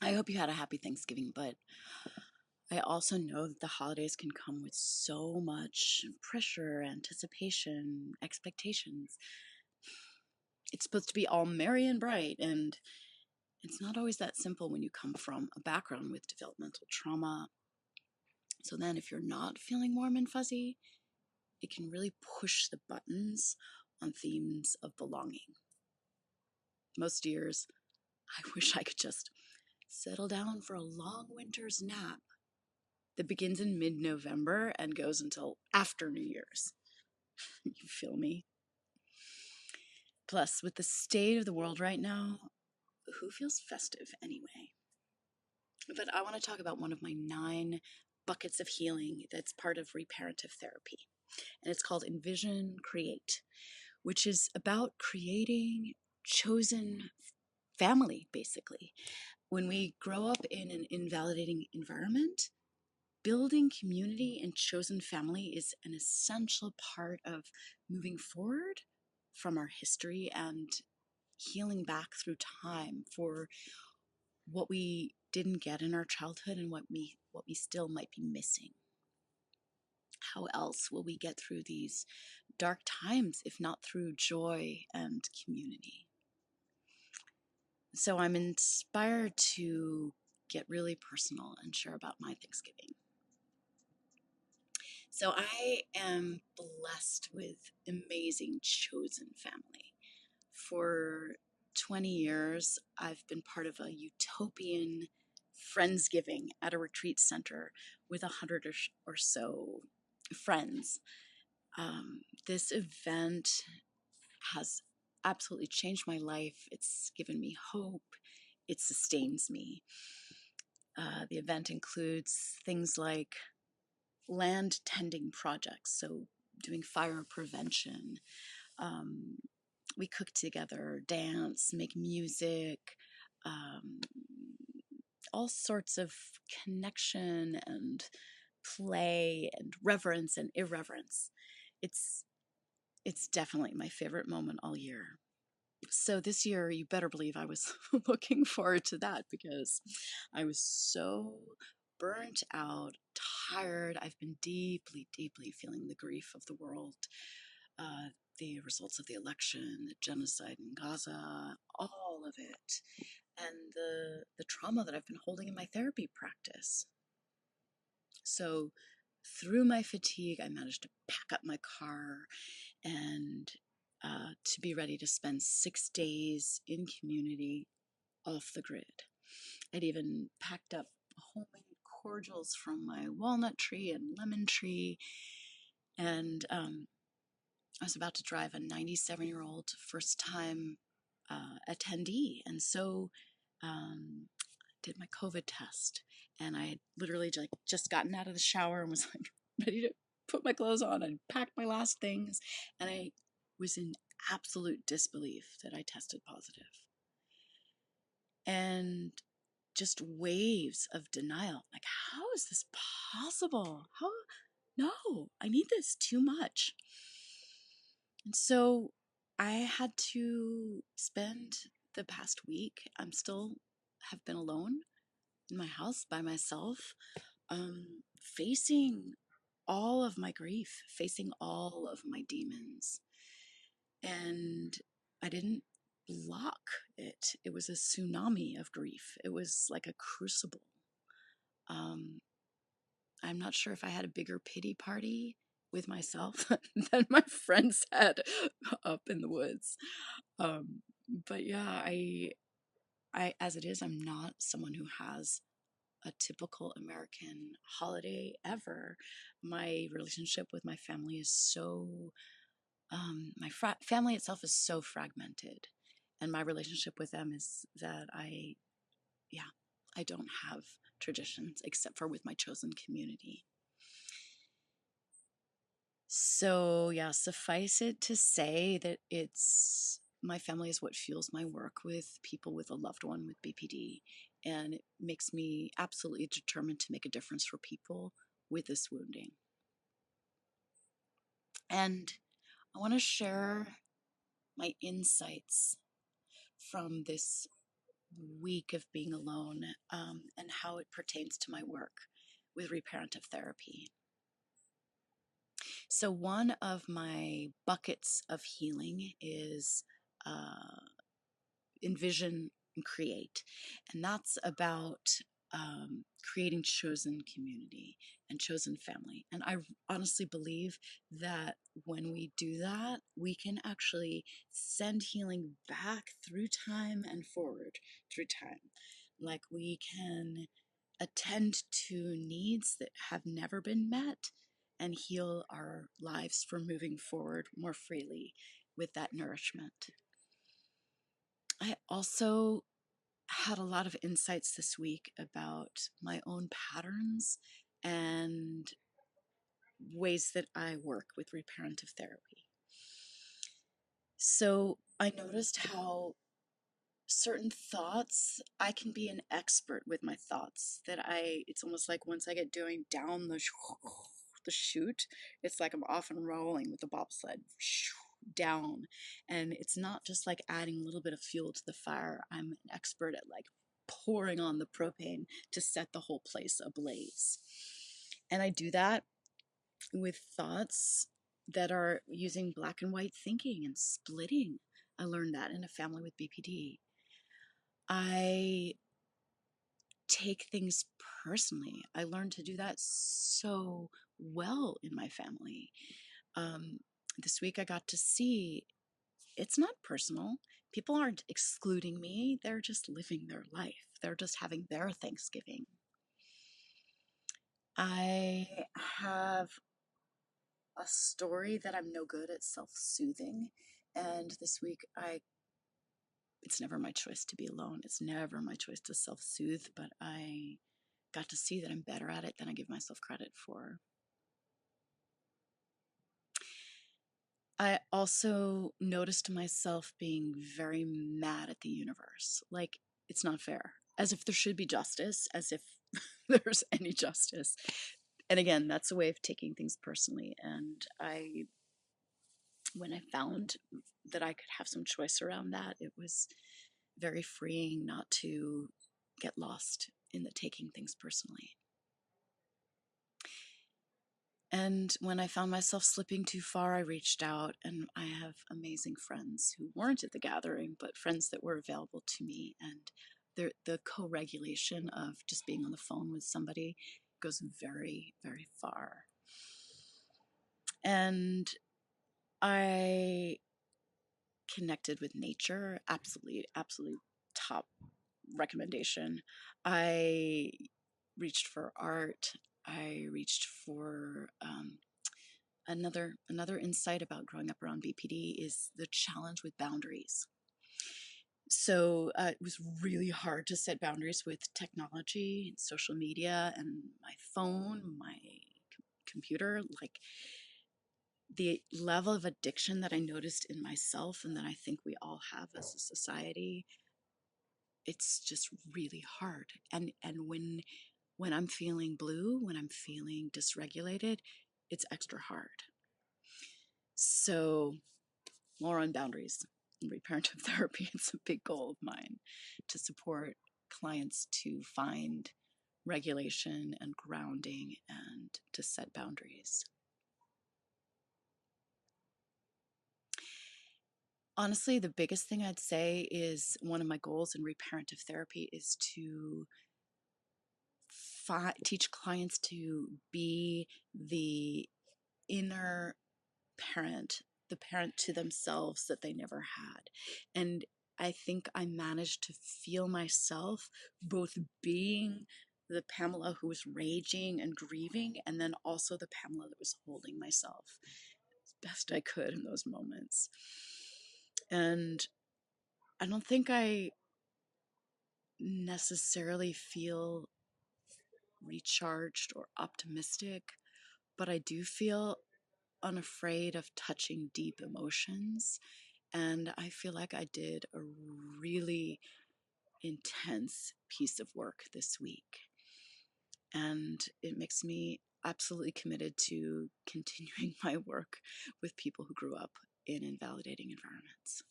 I hope you had a happy Thanksgiving, but I also know that the holidays can come with so much pressure, anticipation, expectations. It's supposed to be all merry and bright, and it's not always that simple when you come from a background with developmental trauma. So then, if you're not feeling warm and fuzzy, it can really push the buttons on themes of belonging. Most years, I wish I could just settle down for a long winter's nap that begins in mid-November and goes until after New Year's. You feel me? Plus, with the state of the world right now, who feels festive anyway? But I want to talk about one of my 9 buckets of healing that's part of reparative therapy. And it's called Envision Create, which is about creating chosen family, basically. When we grow up in an invalidating environment, building community and chosen family is an essential part of moving forward from our history and healing back through time for what we didn't get in our childhood and what we still might be missing. How else will we get through these dark times if not through joy and community? So I'm inspired to get really personal and share about my Thanksgiving. So I am blessed with amazing chosen family. For 20 years, I've been part of a utopian Friendsgiving at a retreat center with 100 or so friends. This event has absolutely changed my life. It's given me hope. It sustains me. The event includes things like land tending projects, so doing fire prevention. Um, we cook together, dance, make music, um, all sorts of connection and play and reverence and irreverence. It's it's definitely my favorite moment all year. So this year, you better believe I was looking forward to that because I was so burnt out, tired. I've been deeply, deeply feeling the grief of the world, uh, the results of the election, the genocide in Gaza, all of it, and the trauma that I've been holding in my therapy practice. So through my fatigue, I managed to pack up my car and to be ready to spend 6 days in community off the grid. I'd even packed up homemade cordials from my walnut tree and lemon tree, and I was about to drive a 97-year-old first-time attendee, and so did my COVID test, and I had literally just gotten out of the shower and was like ready to put my clothes on and pack my last things, and I was in absolute disbelief that I tested positive. And just waves of denial. Like, how is this possible? How? No, I need this too much. And so I had to spend the past week, I'm still have been alone in my house by myself, facing all of my grief, facing all of my demons. And I didn't block it. It was a tsunami of grief. It was like a crucible. Um, I'm not sure if I had a bigger pity party with myself than my friends had up in the woods. Um, but yeah, I, as it is, I'm not someone who has a typical American holiday ever. My relationship with my family is so, my family itself is so fragmented. And my relationship with them is that yeah, I don't have traditions except for with my chosen community. So, yeah, suffice it to say that my family is what fuels my work with people with a loved one with BPD. And it makes me absolutely determined to make a difference for people with this wounding. And I want to share my insights from this week of being alone, and how it pertains to my work with reparative therapy. So, one of my buckets of healing is uh, envision and create. And that's about creating chosen community and chosen family. And I honestly believe that when we do that, we can actually send healing back through time and forward through time. Like we can attend to needs that have never been met and heal our lives for moving forward more freely with that nourishment. I also had a lot of insights this week about my own patterns and ways that I work with reparative therapy. So I noticed how certain thoughts, I can be an expert with my thoughts. It's almost like once I get doing down the chute, it's like I'm off and rolling with the bobsled down. And it's not just like adding a little bit of fuel to the fire. I'm an expert at like pouring on the propane to set the whole place ablaze. And I do that with thoughts that are using black and white thinking and splitting. I learned that in a family with BPD. I take things personally. I learned to do that so well in my family. Um, this week I got to see it's not personal. People aren't excluding me, they're just living their life, they're just having their Thanksgiving. I have a story that I'm no good at self soothing. And this week it's never my choice to be alone. It's never my choice to self soothe, but I got to see that I'm better at it than I give myself credit for. I also noticed myself being very mad at the universe. Like, it's not fair. As if there should be justice, as if there's any justice. And again, that's a way of taking things personally. And when I found that I could have some choice around that, it was very freeing not to get lost in the taking things personally. And when I found myself slipping too far, I reached out, and I have amazing friends who weren't at the gathering, but friends that were available to me. And the co-regulation of just being on the phone with somebody goes very, very far. And I connected with nature. Absolutely, absolutely top recommendation. I reached for art. I reached for another insight about growing up around BPD is the challenge with boundaries. So it was really hard to set boundaries with technology and social media and my phone, my computer. Like the level of addiction that I noticed in myself and that I think we all have as a society, it's just really hard. And when I'm feeling blue, when I'm feeling dysregulated, it's extra hard. So more on boundaries in reparative therapy. It's a big goal of mine to support clients to find regulation and grounding and to set boundaries. Honestly, the biggest thing I'd say is one of my goals in reparative therapy is to teach clients to be the inner parent, the parent to themselves that they never had. And I think I managed to feel myself both being the Pamela who was raging and grieving, and then also the Pamela that was holding myself as best I could in those moments. And I don't think I necessarily feel recharged or optimistic, but I do feel unafraid of touching deep emotions. And I feel like I did a really intense piece of work this week. And it makes me absolutely committed to continuing my work with people who grew up in invalidating environments.